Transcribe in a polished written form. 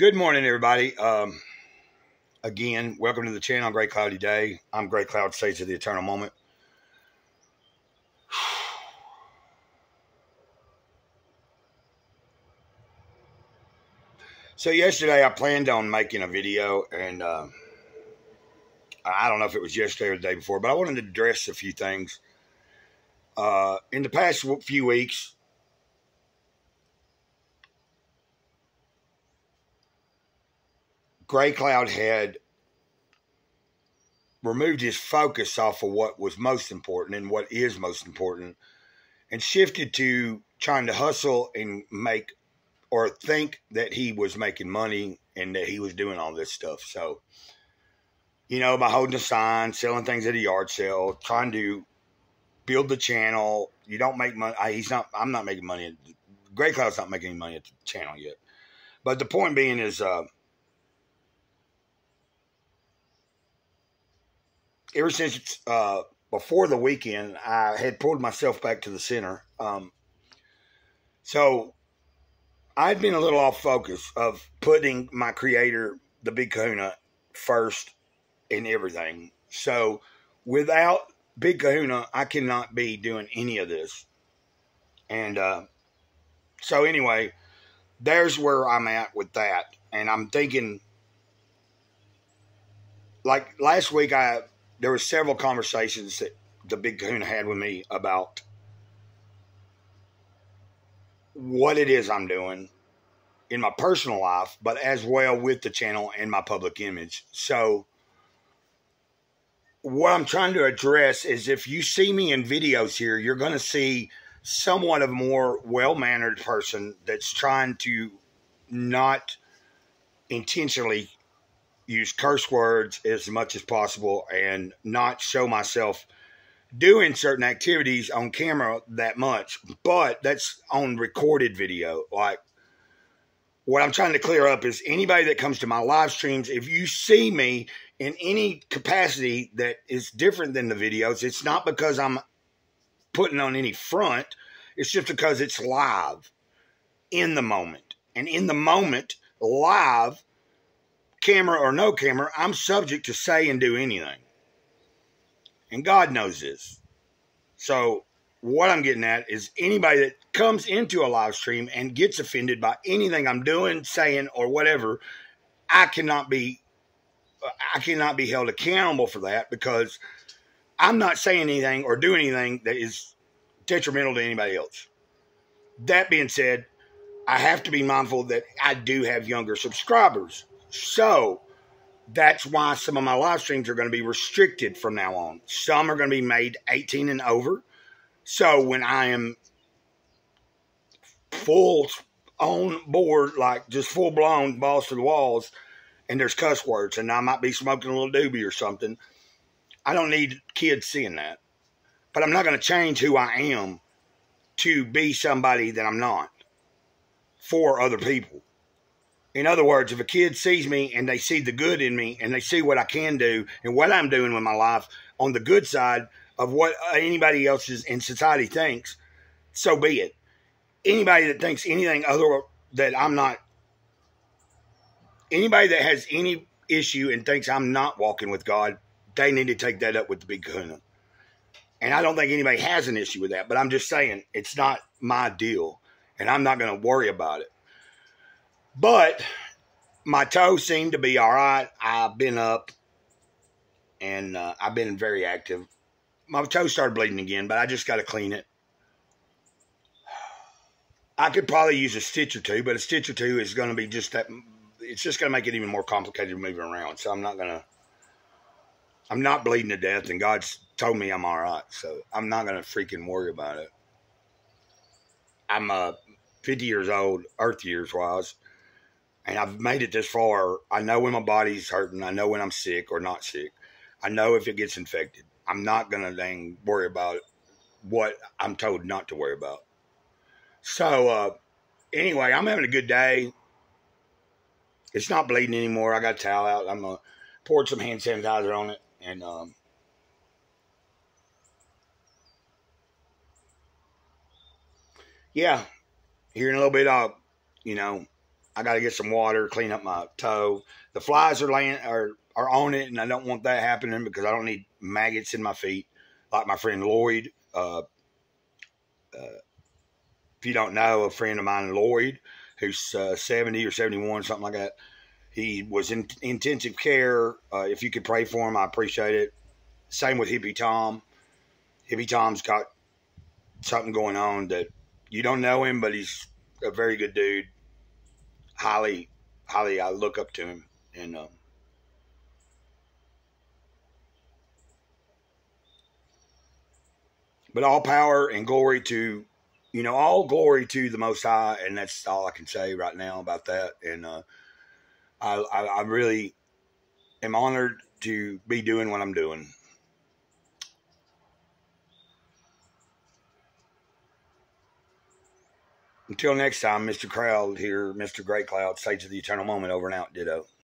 Good morning, everybody. Again, welcome to the channel on Great Cloudy Day. I'm Great Cloud States of the Eternal Moment. So yesterday I planned on making a video, and I don't know if it was yesterday or the day before, but I wanted to address a few things. In the past few weeks, Gray Cloud had removed his focus off of what was most important and what is most important, and shifted to trying to hustle and make or think that he was making money and that he was doing all this stuff. So, by holding a sign, selling things at a yard sale, trying to build the channel. You don't make money. I'm not making money. Gray Cloud's not making any money at the channel yet. But the point being is, ever since before the weekend, I had pulled myself back to the center. So I'd been a little off focus of putting my creator, the Big Kahuna, first in everything. So without Big Kahuna, I cannot be doing any of this. And so anyway, there's where I'm at with that. And I'm thinking, like last week, there were several conversations that the Big Kahuna had with me about what it is I'm doing in my personal life, but as well with the channel and my public image. So what I'm trying to address is, if you see me in videos here, you're going to see somewhat of a more well-mannered person that's trying to not intentionally use curse words as much as possible and not show myself doing certain activities on camera that much. But that's on recorded video. Like, what I'm trying to clear up is, anybody that comes to my live streams, if you see me in any capacity that is different than the videos, it's not because I'm putting on any front. It's just because it's live in the moment. And in the moment, live, camera or no camera, I'm subject to say and do anything. And God knows this. So what I'm getting at is, anybody that comes into a live stream and gets offended by anything I'm doing, saying, or whatever, I cannot be held accountable for that, because I'm not saying anything or doing anything that is detrimental to anybody else. That being said, I have to be mindful that I do have younger subscribers. So that's why some of my live streams are going to be restricted from now on. Some are going to be made 18 and over. So when I am full on board, like just full blown balls to the walls, and there's cuss words, and I might be smoking a little doobie or something, I don't need kids seeing that. But I'm not going to change who I am to be somebody that I'm not for other people. In other words, if a kid sees me and they see the good in me and they see what I can do and what I'm doing with my life on the good side of what anybody else in society thinks, so be it. Anybody that thinks anything other that I'm not, anybody that has any issue and thinks I'm not walking with God, they need to take that up with the Big Kahuna. And I don't think anybody has an issue with that, but I'm just saying, it's not my deal, and I'm not going to worry about it. But my toe seemed to be all right. I've been up, and I've been very active. My toe started bleeding again, but I just got to clean it. I could probably use a stitch or two, but a stitch or two is going to be just that. It's just going to make it even more complicated moving around. So I'm not bleeding to death, and God's told me I'm all right. So I'm not going to freaking worry about it. I'm 50 years old, Earth years wise, and I've made it this far. I know when my body's hurting. I know when I'm sick or not sick. I know if it gets infected. I'm not going to dang worry about what I'm told not to worry about. So anyway, I'm having a good day. It's not bleeding anymore. I got a towel out. I'm going to pour some hand sanitizer on it. And yeah, here in a little bit, I I got to get some water, clean up my toe. The flies are on it, and I don't want that happening because I don't need maggots in my feet. Like my friend Lloyd. If you don't know, a friend of mine, Lloyd, who's 70 or 71, something like that. He was in intensive care. If you could pray for him, I appreciate it. Same with Hippie Tom. Hippie Tom's got something going on that you don't know him, but he's a very good dude. Highly, I look up to him. And but all power and glory to, all glory to the Most High, and that's all I can say right now about that. And I really am honored to be doing what I'm doing. Until next time, Mr. Crowd here, Mr. Great Cloud, Sage of the Eternal Moment, over and out, ditto.